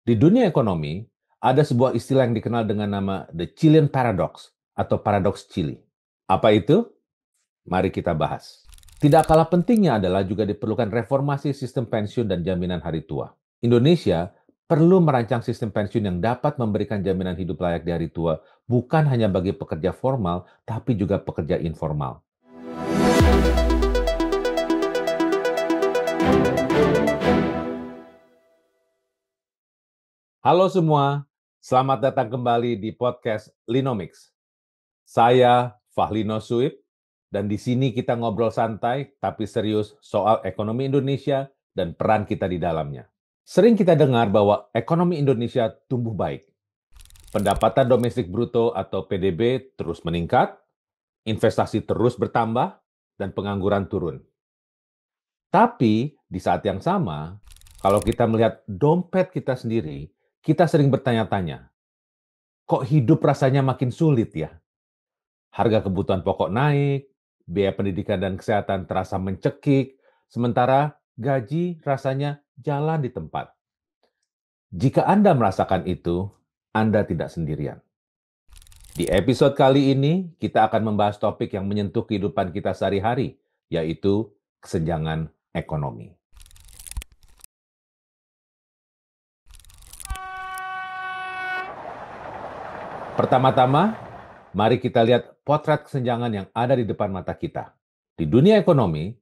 Di dunia ekonomi, ada sebuah istilah yang dikenal dengan nama The Chilean Paradox atau paradoks Chile. Apa itu? Mari kita bahas. Tidak kalah pentingnya adalah juga diperlukan reformasi sistem pensiun dan jaminan hari tua. Indonesia perlu merancang sistem pensiun yang dapat memberikan jaminan hidup layak di hari tua, bukan hanya bagi pekerja formal, tapi juga pekerja informal. Halo semua, selamat datang kembali di podcast Linomics. Saya Fahlino Suib, dan di sini kita ngobrol santai tapi serius soal ekonomi Indonesia dan peran kita di dalamnya. Sering kita dengar bahwa ekonomi Indonesia tumbuh baik. Pendapatan domestik bruto atau PDB terus meningkat, investasi terus bertambah, dan pengangguran turun. Tapi di saat yang sama, kalau kita melihat dompet kita sendiri, kita sering bertanya-tanya, kok hidup rasanya makin sulit ya? Harga kebutuhan pokok naik, biaya pendidikan dan kesehatan terasa mencekik, sementara gaji rasanya jalan di tempat. Jika Anda merasakan itu, Anda tidak sendirian. Di episode kali ini, kita akan membahas topik yang menyentuh kehidupan kita sehari-hari, yaitu kesenjangan ekonomi. Pertama-tama, mari kita lihat potret kesenjangan yang ada di depan mata kita. Di dunia ekonomi,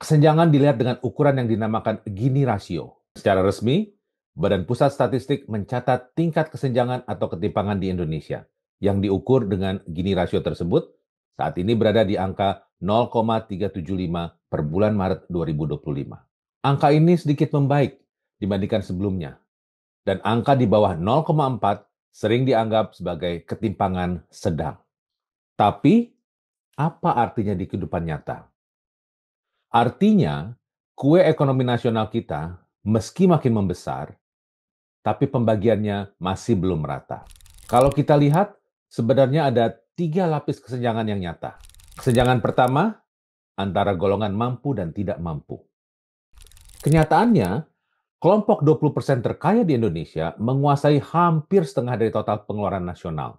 kesenjangan dilihat dengan ukuran yang dinamakan Gini rasio. Secara resmi, Badan Pusat Statistik mencatat tingkat kesenjangan atau ketimpangan di Indonesia. Yang diukur dengan Gini rasio tersebut saat ini berada di angka 0,375 per bulan Maret 2025. Angka ini sedikit membaik dibandingkan sebelumnya. Dan angka di bawah 0,4 sering dianggap sebagai ketimpangan sedang. Tapi, apa artinya di kehidupan nyata? Artinya, kue ekonomi nasional kita meski makin membesar, tapi pembagiannya masih belum merata. Kalau kita lihat, sebenarnya ada 3 lapis kesenjangan yang nyata. Kesenjangan pertama, antara golongan mampu dan tidak mampu. Kenyataannya, kelompok 20% terkaya di Indonesia menguasai hampir setengah dari total pengeluaran nasional.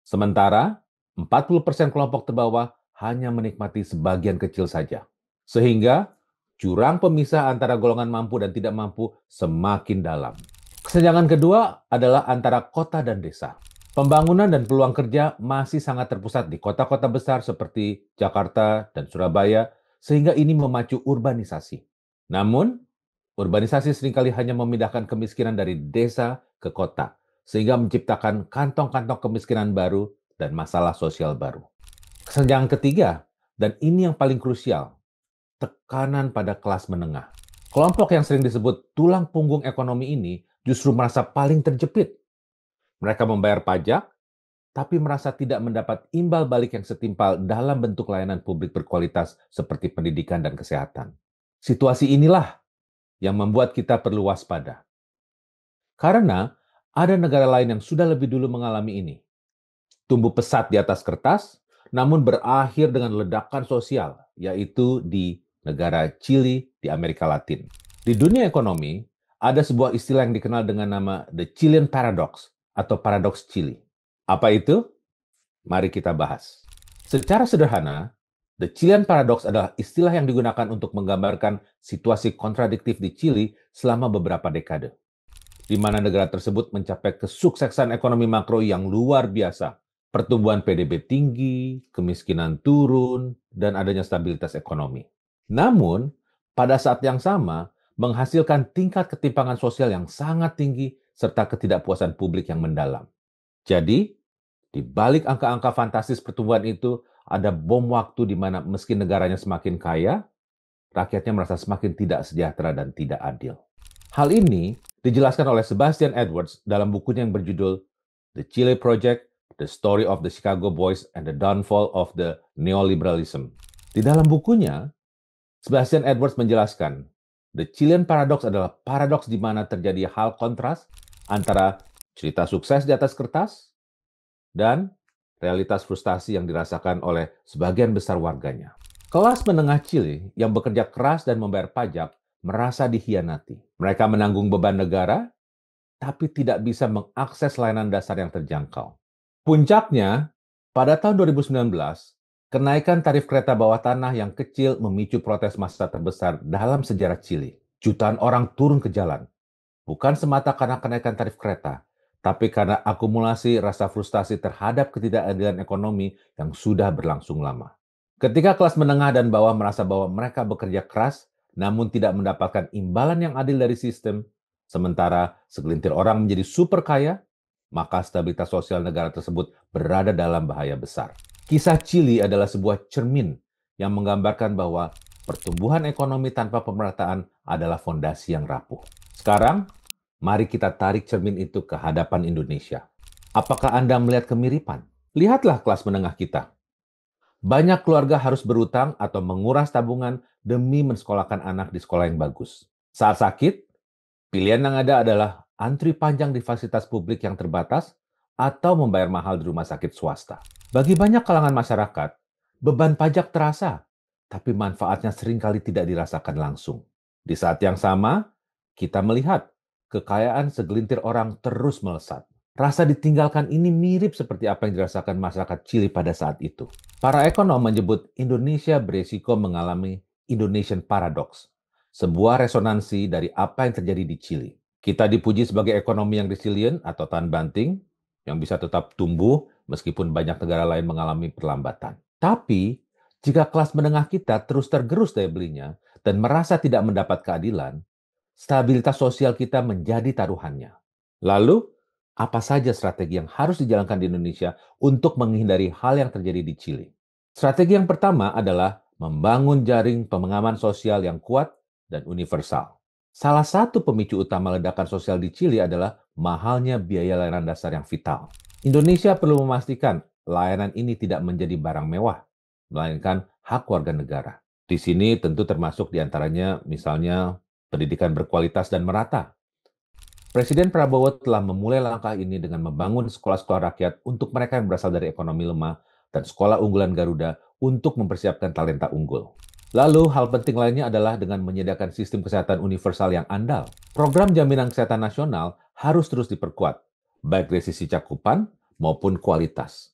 Sementara, 40% kelompok terbawah hanya menikmati sebagian kecil saja. Sehingga, jurang pemisah antara golongan mampu dan tidak mampu semakin dalam. Kesenjangan kedua adalah antara kota dan desa. Pembangunan dan peluang kerja masih sangat terpusat di kota-kota besar seperti Jakarta dan Surabaya, sehingga ini memacu urbanisasi. Namun, urbanisasi seringkali hanya memindahkan kemiskinan dari desa ke kota, sehingga menciptakan kantong-kantong kemiskinan baru dan masalah sosial baru. Kesenjangan ketiga, dan ini yang paling krusial, tekanan pada kelas menengah. Kelompok yang sering disebut tulang punggung ekonomi ini justru merasa paling terjepit. Mereka membayar pajak, tapi merasa tidak mendapat imbal balik yang setimpal dalam bentuk layanan publik berkualitas seperti pendidikan dan kesehatan. Situasi inilah yang membuat kita perlu waspada. Karena ada negara lain yang sudah lebih dulu mengalami ini. Tumbuh pesat di atas kertas, namun berakhir dengan ledakan sosial, yaitu di negara Chili di Amerika Latin. Di dunia ekonomi, ada sebuah istilah yang dikenal dengan nama The Chilean Paradox atau paradoks Chile. Apa itu? Mari kita bahas. Secara sederhana, The Chilean Paradox adalah istilah yang digunakan untuk menggambarkan situasi kontradiktif di Chili selama beberapa dekade, di mana negara tersebut mencapai kesuksesan ekonomi makro yang luar biasa. Pertumbuhan PDB tinggi, kemiskinan turun, dan adanya stabilitas ekonomi. Namun, pada saat yang sama, menghasilkan tingkat ketimpangan sosial yang sangat tinggi serta ketidakpuasan publik yang mendalam. Jadi, di balik angka-angka fantastis pertumbuhan itu, ada bom waktu di mana meski negaranya semakin kaya, rakyatnya merasa semakin tidak sejahtera dan tidak adil. Hal ini dijelaskan oleh Sebastian Edwards dalam bukunya yang berjudul The Chile Project, The Story of the Chicago Boys and the Downfall of the Neoliberalism. Di dalam bukunya, Sebastian Edwards menjelaskan, The Chilean Paradox adalah paradoks di mana terjadi hal kontras antara cerita sukses di atas kertas dan realitas frustasi yang dirasakan oleh sebagian besar warganya. Kelas menengah Chile yang bekerja keras dan membayar pajak merasa dikhianati. Mereka menanggung beban negara, tapi tidak bisa mengakses layanan dasar yang terjangkau. Puncaknya, pada tahun 2019, kenaikan tarif kereta bawah tanah yang kecil memicu protes massa terbesar dalam sejarah Chili. Jutaan orang turun ke jalan, bukan semata karena kenaikan tarif kereta, tapi karena akumulasi rasa frustasi terhadap ketidakadilan ekonomi yang sudah berlangsung lama. Ketika kelas menengah dan bawah merasa bahwa mereka bekerja keras, namun tidak mendapatkan imbalan yang adil dari sistem, sementara segelintir orang menjadi super kaya, maka stabilitas sosial negara tersebut berada dalam bahaya besar. Kisah Chili adalah sebuah cermin yang menggambarkan bahwa pertumbuhan ekonomi tanpa pemerataan adalah fondasi yang rapuh. Sekarang, mari kita tarik cermin itu ke hadapan Indonesia. Apakah Anda melihat kemiripan? Lihatlah kelas menengah kita. Banyak keluarga harus berutang atau menguras tabungan demi mensekolahkan anak di sekolah yang bagus. Saat sakit, pilihan yang ada adalah antri panjang di fasilitas publik yang terbatas atau membayar mahal di rumah sakit swasta. Bagi banyak kalangan masyarakat, beban pajak terasa, tapi manfaatnya seringkali tidak dirasakan langsung. Di saat yang sama, kita melihat kekayaan segelintir orang terus melesat. Rasa ditinggalkan ini mirip seperti apa yang dirasakan masyarakat Chili pada saat itu. Para ekonom menyebut Indonesia beresiko mengalami Indonesian Paradox, sebuah resonansi dari apa yang terjadi di Chili. Kita dipuji sebagai ekonomi yang resilient atau tahan banting, yang bisa tetap tumbuh meskipun banyak negara lain mengalami perlambatan. Tapi, jika kelas menengah kita terus tergerus daya belinya dan merasa tidak mendapat keadilan, stabilitas sosial kita menjadi taruhannya. Lalu, apa saja strategi yang harus dijalankan di Indonesia untuk menghindari hal yang terjadi di Chili? Strategi yang pertama adalah membangun jaring pengaman sosial yang kuat dan universal. Salah satu pemicu utama ledakan sosial di Chili adalah mahalnya biaya layanan dasar yang vital. Indonesia perlu memastikan layanan ini tidak menjadi barang mewah, melainkan hak warga negara. Di sini tentu termasuk diantaranya misalnya pendidikan berkualitas dan merata. Presiden Prabowo telah memulai langkah ini dengan membangun sekolah-sekolah rakyat untuk mereka yang berasal dari ekonomi lemah dan sekolah unggulan Garuda untuk mempersiapkan talenta unggul. Lalu, hal penting lainnya adalah dengan menyediakan sistem kesehatan universal yang andal. Program jaminan kesehatan nasional harus terus diperkuat, baik dari sisi cakupan maupun kualitas.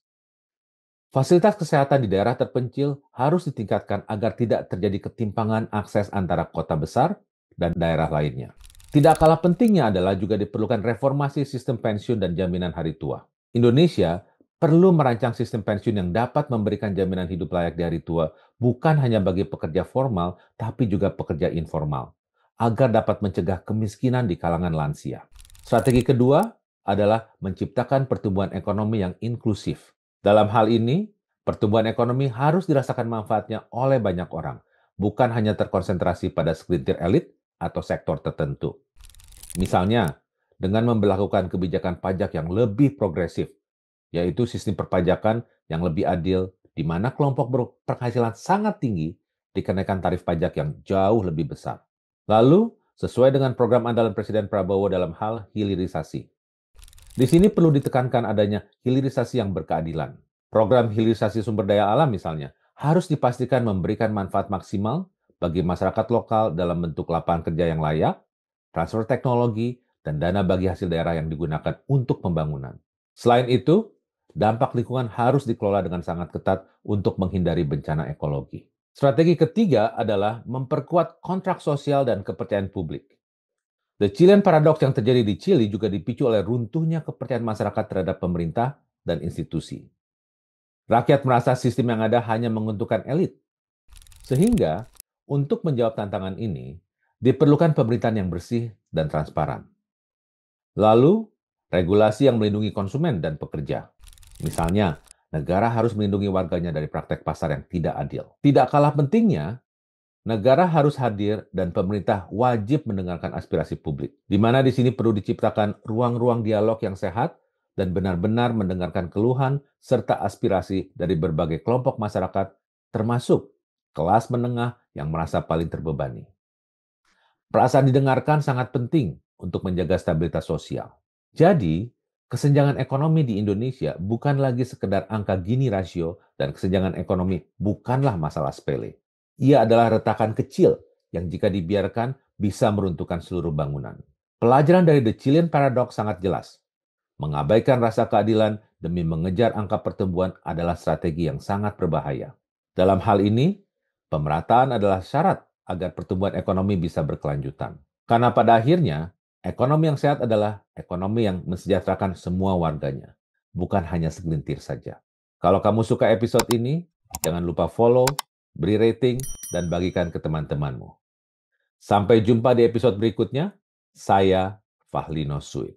Fasilitas kesehatan di daerah terpencil harus ditingkatkan agar tidak terjadi ketimpangan akses antara kota besar dan daerah lainnya. Tidak kalah pentingnya adalah juga diperlukan reformasi sistem pensiun dan jaminan hari tua. Indonesia perlu merancang sistem pensiun yang dapat memberikan jaminan hidup layak di hari tua bukan hanya bagi pekerja formal, tapi juga pekerja informal, agar dapat mencegah kemiskinan di kalangan lansia. Strategi kedua adalah menciptakan pertumbuhan ekonomi yang inklusif. Dalam hal ini, pertumbuhan ekonomi harus dirasakan manfaatnya oleh banyak orang, bukan hanya terkonsentrasi pada segelintir elit atau sektor tertentu. Misalnya, dengan memberlakukan kebijakan pajak yang lebih progresif, yaitu sistem perpajakan yang lebih adil, di mana kelompok berpenghasilan sangat tinggi dikenakan tarif pajak yang jauh lebih besar. Lalu, sesuai dengan program andalan Presiden Prabowo dalam hal hilirisasi. Di sini perlu ditekankan adanya hilirisasi yang berkeadilan. Program hilirisasi sumber daya alam misalnya, harus dipastikan memberikan manfaat maksimal bagi masyarakat lokal dalam bentuk lapangan kerja yang layak, transfer teknologi, dan dana bagi hasil daerah yang digunakan untuk pembangunan. Selain itu, dampak lingkungan harus dikelola dengan sangat ketat untuk menghindari bencana ekologi. Strategi ketiga adalah memperkuat kontrak sosial dan kepercayaan publik. The Chilean Paradox yang terjadi di Chili juga dipicu oleh runtuhnya kepercayaan masyarakat terhadap pemerintah dan institusi. Rakyat merasa sistem yang ada hanya menguntungkan elit. Sehingga, untuk menjawab tantangan ini, diperlukan pemerintahan yang bersih dan transparan. Lalu, regulasi yang melindungi konsumen dan pekerja. Misalnya, negara harus melindungi warganya dari praktek pasar yang tidak adil. Tidak kalah pentingnya, negara harus hadir dan pemerintah wajib mendengarkan aspirasi publik. Di mana di sini perlu diciptakan ruang-ruang dialog yang sehat dan benar-benar mendengarkan keluhan serta aspirasi dari berbagai kelompok masyarakat, termasuk kelas menengah yang merasa paling terbebani. Perasaan didengarkan sangat penting untuk menjaga stabilitas sosial. Jadi, kesenjangan ekonomi di Indonesia bukan lagi sekedar angka Gini rasio dan kesenjangan ekonomi bukanlah masalah sepele. Ia adalah retakan kecil yang jika dibiarkan bisa meruntuhkan seluruh bangunan. Pelajaran dari The Chilean Paradox sangat jelas. Mengabaikan rasa keadilan demi mengejar angka pertumbuhan adalah strategi yang sangat berbahaya. Dalam hal ini, pemerataan adalah syarat agar pertumbuhan ekonomi bisa berkelanjutan. Karena pada akhirnya, ekonomi yang sehat adalah ekonomi yang mensejahterakan semua warganya, bukan hanya segelintir saja. Kalau kamu suka episode ini, jangan lupa follow, beri rating, dan bagikan ke teman-temanmu. Sampai jumpa di episode berikutnya. Saya Fahlino Sui.